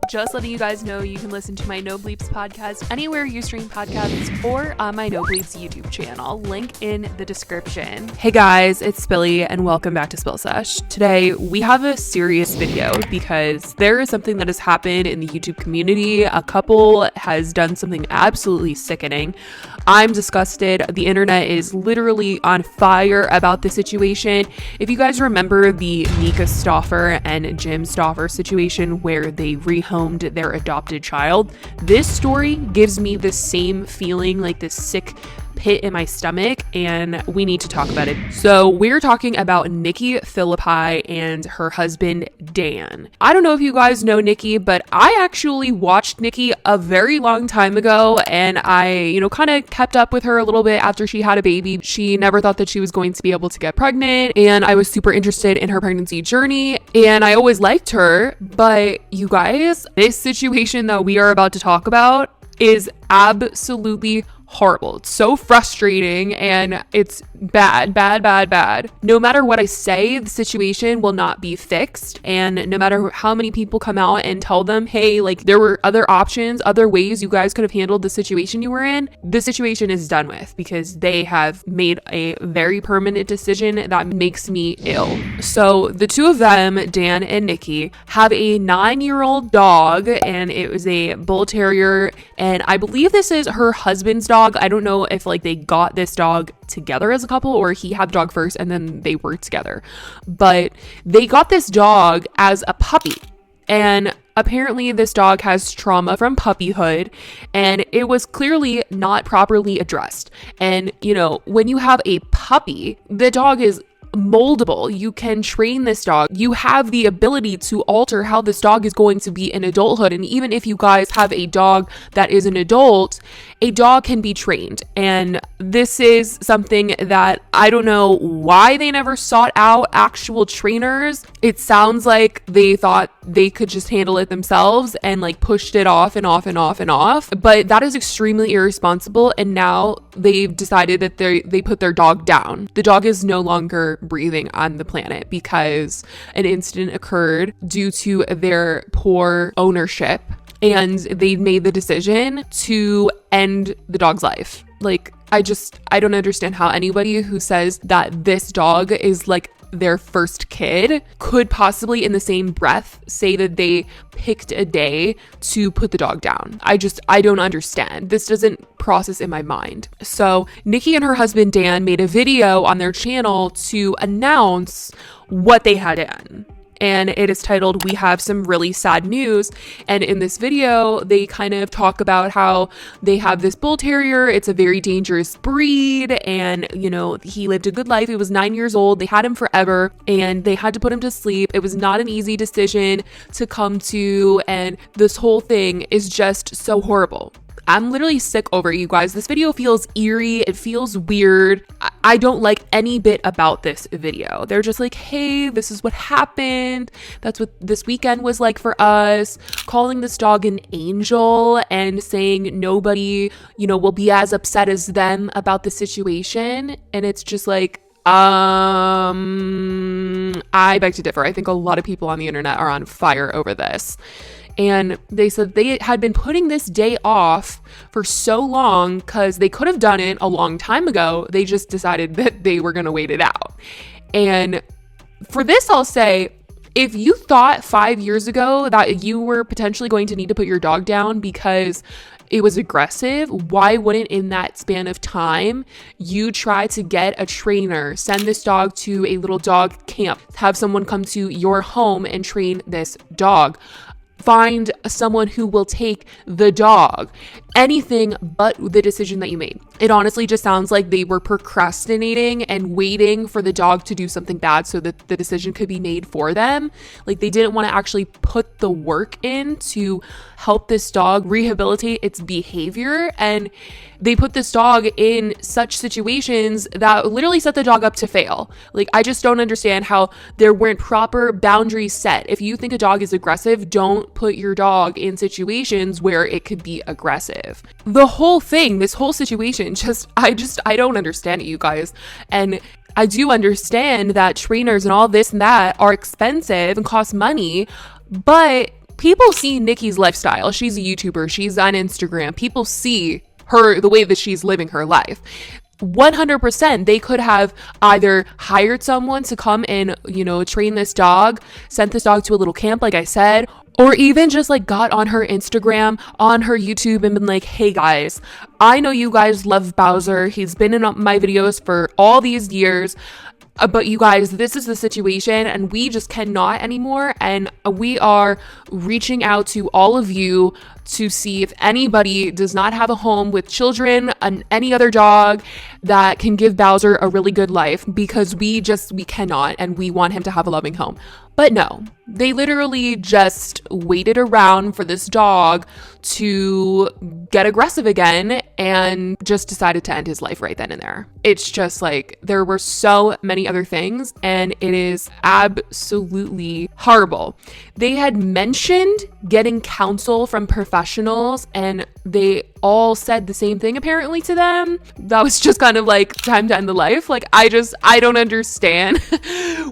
Just letting you guys know you can listen to my No Bleeps podcast anywhere you stream podcasts or on my No Bleeps YouTube channel. Link in the description. Hey guys, it's Spilly and welcome back to Sesh. Today we have a serious video because there is something that has happened in the YouTube community. A couple has done something absolutely sickening. I'm disgusted. The internet is literally on fire about the situation. If you guys remember the Nika Stauffer and Jim Stauffer situation where they rehomed their adopted child, this story gives me the same feeling, like this sick pit in my stomach, and we need to talk about it. So we're talking about Nikki Phillippi and her husband Dan. I don't know if you guys know Nikki, but I actually watched Nikki a very long time ago, and I, kind of kept up with her a little bit after she had a baby. She never thought that she was going to be able to get pregnant, and I was super interested in her pregnancy journey, and I always liked her. But you guys, this situation that we are about to talk about is absolutely horrible. It's so frustrating and it's bad. No matter what I say, the situation will not be fixed. And no matter how many people come out and tell them, hey, like there were other options, other ways you guys could have handled the situation you were in, the situation is done with because they have made a very permanent decision that makes me ill. So the two of them, Dan and Nikki, have a 9-year-old dog, and it was a bull terrier, and I believe this is her husband's dog. I don't know if they got this dog together as a couple or he had the dog first and then they were together, but they got this dog as a puppy, and apparently this dog has trauma from puppyhood and it was clearly not properly addressed. And when you have a puppy, the dog is moldable. You can train this dog. You have the ability to alter how this dog is going to be in adulthood. And even if you guys have a dog that is an adult, a dog can be trained. And this is something that I don't know why they never sought out actual trainers. It sounds like they thought they could just handle it themselves and pushed it off and off and off and off. But that is extremely irresponsible. And now they've decided that they put their dog down. The dog is no longer breathing on the planet because an incident occurred due to their poor ownership, and they made the decision to end the dog's life. I don't understand how anybody who says that this dog is their first kid could possibly in the same breath say that they picked a day to put the dog down. I don't understand. This doesn't process in my mind. So Nikki and her husband Dan made a video on their channel to announce what they had done. And it is titled, "We Have Some Really Sad News." And in this video, they kind of talk about how they have this bull terrier. It's a very dangerous breed. And, he lived a good life. He was 9 years old. They had him forever and they had to put him to sleep. It was not an easy decision to come to. And this whole thing is just so horrible. I'm literally sick over it, you guys. This video feels eerie. It feels weird. I don't like any bit about this video. They're just like, hey, this is what happened. That's what this weekend was like for us. Calling this dog an angel and saying nobody, will be as upset as them about the situation. And it's just I beg to differ. I think a lot of people on the internet are on fire over this. And they said they had been putting this day off for so long because they could have done it a long time ago. They just decided that they were going to wait it out. And for this, I'll say, if you thought 5 years ago that you were potentially going to need to put your dog down because it was aggressive, why wouldn't in that span of time you try to get a trainer, send this dog to a little dog camp, have someone come to your home and train this dog? Find someone who will take the dog. Anything but the decision that you made. It honestly just sounds like they were procrastinating and waiting for the dog to do something bad so that the decision could be made for them. They didn't want to actually put the work in to help this dog rehabilitate its behavior. And they put this dog in such situations that literally set the dog up to fail. I just don't understand how there weren't proper boundaries set. If you think a dog is aggressive, don't put your dog in situations where it could be aggressive. The whole thing, this whole situation, I don't understand it, you guys. And I do understand that trainers and all this and that are expensive and cost money, but People see Nikki's lifestyle. She's a YouTuber. She's on Instagram. People see her, the way that she's living her life. 100% they could have either hired someone to come and, you know, train this dog, sent this dog to a little camp, like I said, or even just like got on her Instagram, on her YouTube and been like, hey guys, I know you guys love Bowser. He's been in my videos for all these years. But you guys, this is the situation and we just cannot anymore. And we are reaching out to all of you to see if anybody does not have a home with children and any other dog that can give Bowser a really good life, because we cannot, and we want him to have a loving home. But no, they literally just waited around for this dog to get aggressive again and just decided to end his life right then and there. It's just like, there were so many other things and it is absolutely horrible. They had mentioned getting counsel from professionals and they all said the same thing apparently to them. That was just kind of like, time to end the life. Like, I don't understand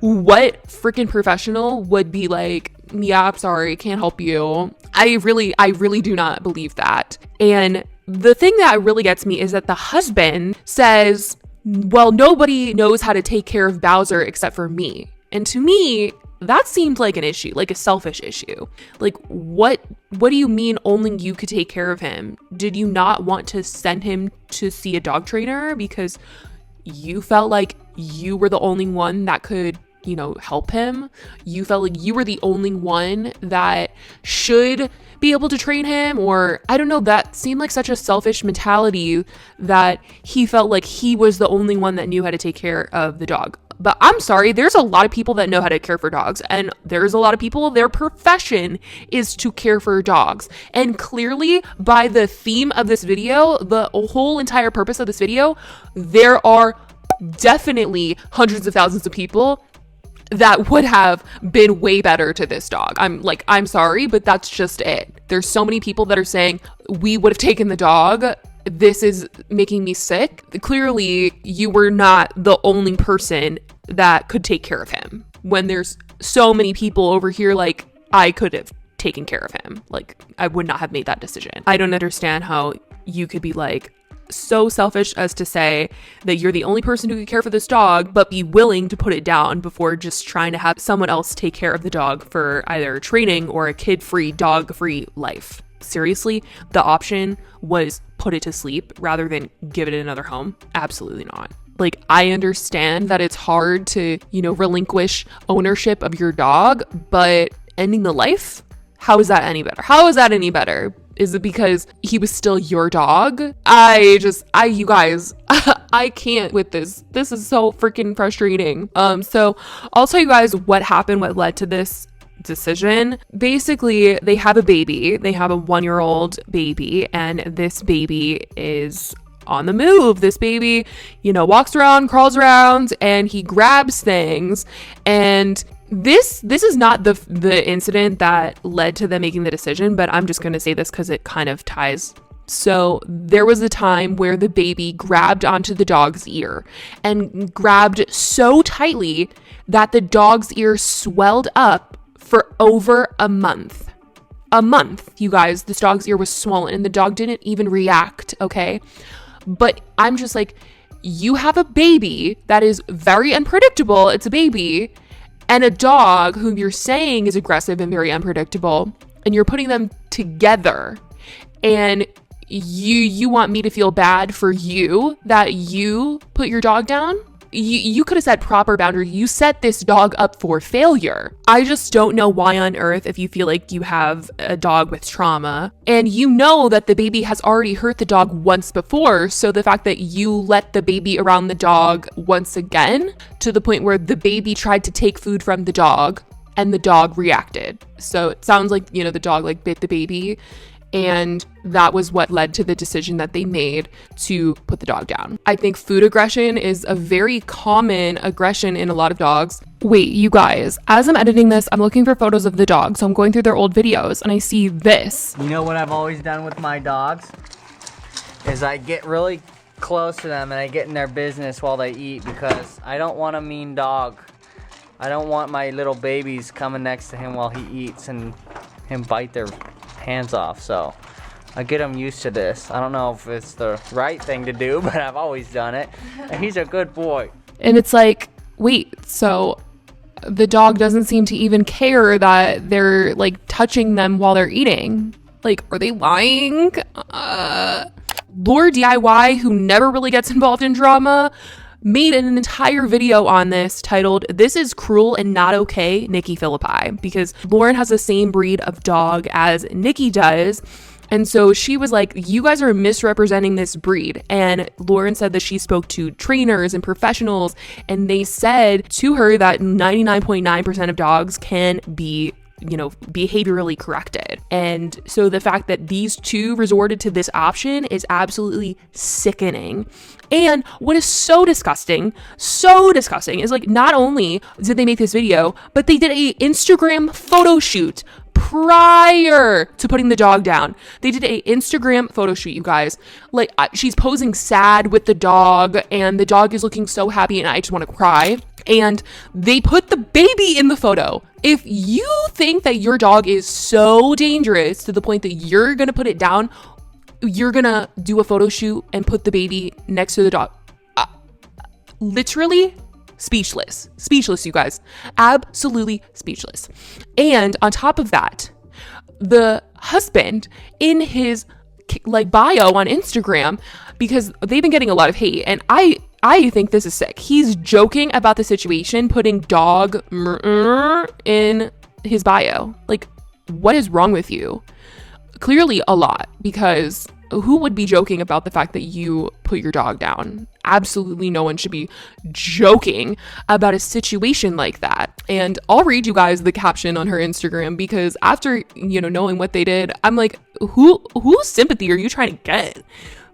what freaking professional would be like, yeah, I'm sorry, can't help you. I really do not believe that. And the thing that really gets me is that the husband says, well, nobody knows how to take care of Bowser except for me. And to me, that seemed like an issue, like a selfish issue. Like, what do you mean only you could take care of him? Did you not want to send him to see a dog trainer because you felt like you were the only one that could, you know, help him? You felt like you were the only one that should be able to train him? Or I don't know, that seemed like such a selfish mentality that he felt like he was the only one that knew how to take care of the dog. But I'm sorry, there's a lot of people that know how to care for dogs, and there's a lot of people, their profession is to care for dogs. And clearly, by the theme of this video, the whole entire purpose of this video, there are definitely hundreds of thousands of people that would have been way better to this dog. I'm sorry, but that's just it. There's so many people that are saying, we would have taken the dog. This is making me sick. Clearly, you were not the only person that could take care of him. When there's so many people over here, like, I could have taken care of him. Like, I would not have made that decision. I don't understand how you could be like, so selfish as to say that you're the only person who could care for this dog, but be willing to put it down before just trying to have someone else take care of the dog for either training or a kid-free, dog-free life. Seriously, the option was put it to sleep rather than give it another home? Absolutely not. Like, I understand that it's hard to, you know, relinquish ownership of your dog, but ending the life? How is that any better? How is that any better? Is it because he was still your dog? You guys, I can't with this. This is so freaking frustrating. So I'll tell you guys what happened, what led to this decision. Basically, they have a baby. They have a 1-year-old baby, and this baby is on the move. This baby, you know, walks around, crawls around, and he grabs things. And this is not the incident that led to them making the decision, but I'm just going to say this because it kind of ties. So there was a time where the baby grabbed onto the dog's ear and grabbed so tightly that the dog's ear swelled up for over a month. A month, you guys. This dog's ear was swollen and the dog didn't even react, okay? But I'm just like, you have a baby that is very unpredictable. It's a baby. And a dog whom you're saying is aggressive and very unpredictable, and you're putting them together, and you want me to feel bad for you that you put your dog down? You could have set proper boundaries. You set this dog up for failure. I just don't know why on earth, if you feel like you have a dog with trauma and you know that the baby has already hurt the dog once before, so the fact that you let the baby around the dog once again to the point where the baby tried to take food from the dog and the dog reacted. So it sounds like, you know, the dog like bit the baby, and that was what led to the decision that they made to put the dog down. I think food aggression is a very common aggression in a lot of dogs. Wait, you guys, as I'm editing this, I'm looking for photos of the dog. So I'm going through their old videos and I see this. You know what I've always done with my dogs? Is I get really close to them and I get in their business while they eat, because I don't want a mean dog. I don't want my little babies coming next to him while he eats and him bite their hands off. So I get him used to this. I don't know if it's the right thing to do, but I've always done it. And he's a good boy. And it's like, wait, so the dog doesn't seem to even care that they're like touching them while they're eating. Like, are they lying? Lore DIY, who never really gets involved in drama, made an entire video on this titled, "This is Cruel and Not Okay, Nikki Phillippi," because Lauren has the same breed of dog as Nikki does. And so she was like, you guys are misrepresenting this breed. And Lauren said that she spoke to trainers and professionals, and they said to her that 99.9% of dogs can be, you know, behaviorally corrected. And so the fact that these two resorted to this option is absolutely sickening. And what is so disgusting is like, not only did they make this video, but they did a Instagram photo shoot prior to putting the dog down. They did a Instagram photo shoot, you guys. Like, she's posing sad with the dog, and the dog is looking so happy, and I just want to cry. And they put the baby in the photo. If you think that your dog is so dangerous to the point that you're gonna put it down, you're gonna do a photo shoot and put the baby next to the dog. Literally speechless, you guys, absolutely speechless. And on top of that, the husband in his like bio on Instagram, because they've been getting a lot of hate, and I think this is sick. He's joking about the situation, putting dog in his bio. Like, what is wrong with you? Clearly a lot, because who would be joking about the fact that you put your dog down? Absolutely no one should be joking about a situation like that. And I'll read you guys the caption on her Instagram, because after, you know, knowing what they did, I'm like, whose sympathy are you trying to get?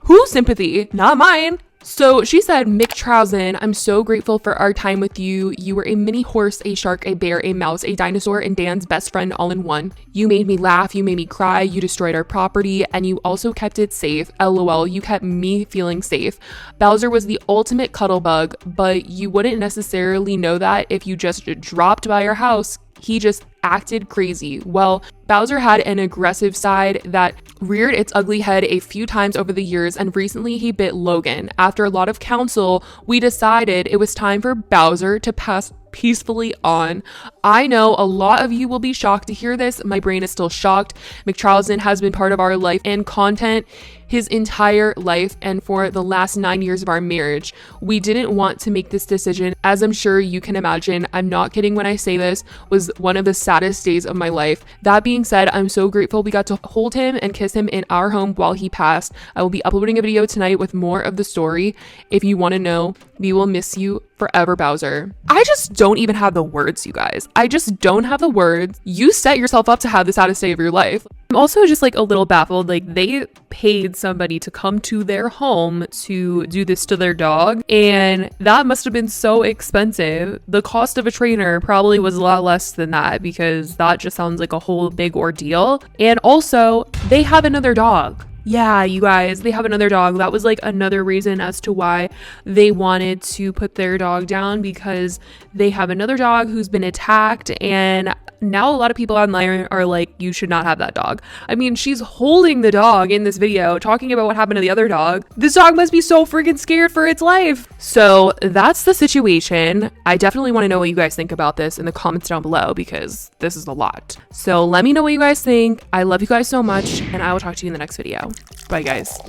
Whose sympathy? Not mine. So she said, Mick Trousen, I'm so grateful for our time with you. You were a mini horse, a shark, a bear, a mouse, a dinosaur, and Dan's best friend all in one. You made me laugh, you made me cry, you destroyed our property, and you also kept it safe. LOL, you kept me feeling safe. Bowser was the ultimate cuddle bug, but you wouldn't necessarily know that if you just dropped by our house. He just acted crazy. Well, Bowser had an aggressive side that reared its ugly head a few times over the years, and recently he bit Logan. After a lot of counsel, we decided it was time for Bowser to pass peacefully on. I know a lot of you will be shocked to hear this. My brain is still shocked. McCharleston has been part of our life and content his entire life, and for the last 9 years of our marriage. We didn't want to make this decision. As I'm sure you can imagine, I'm not kidding when I say this was one of the saddest days of my life. That being said, I'm so grateful we got to hold him and kiss him in our home while he passed. I will be uploading a video tonight with more of the story. If you want to know, we will miss you forever, Bowser. I just don't even have the words, you guys. I just don't have the words. You set yourself up to have the saddest day of your life. I'm also just like a little baffled. Like, they paid somebody to come to their home to do this to their dog, and that must have been so expensive. The cost of a trainer probably was a lot less than that, because that just sounds like a whole big ordeal. And also, they have another dog. Yeah, you guys, they have another dog. That was like another reason as to why they wanted to put their dog down, because they have another dog who's been attacked, and now a lot of people online are like, you should not have that dog. I mean, she's holding the dog in this video, talking about what happened to the other dog. This dog must be so freaking scared for its life. So that's the situation. I definitely want to know what you guys think about this in the comments down below, because this is a lot. So let me know what you guys think. I love you guys so much, and I will talk to you in the next video. Bye, guys.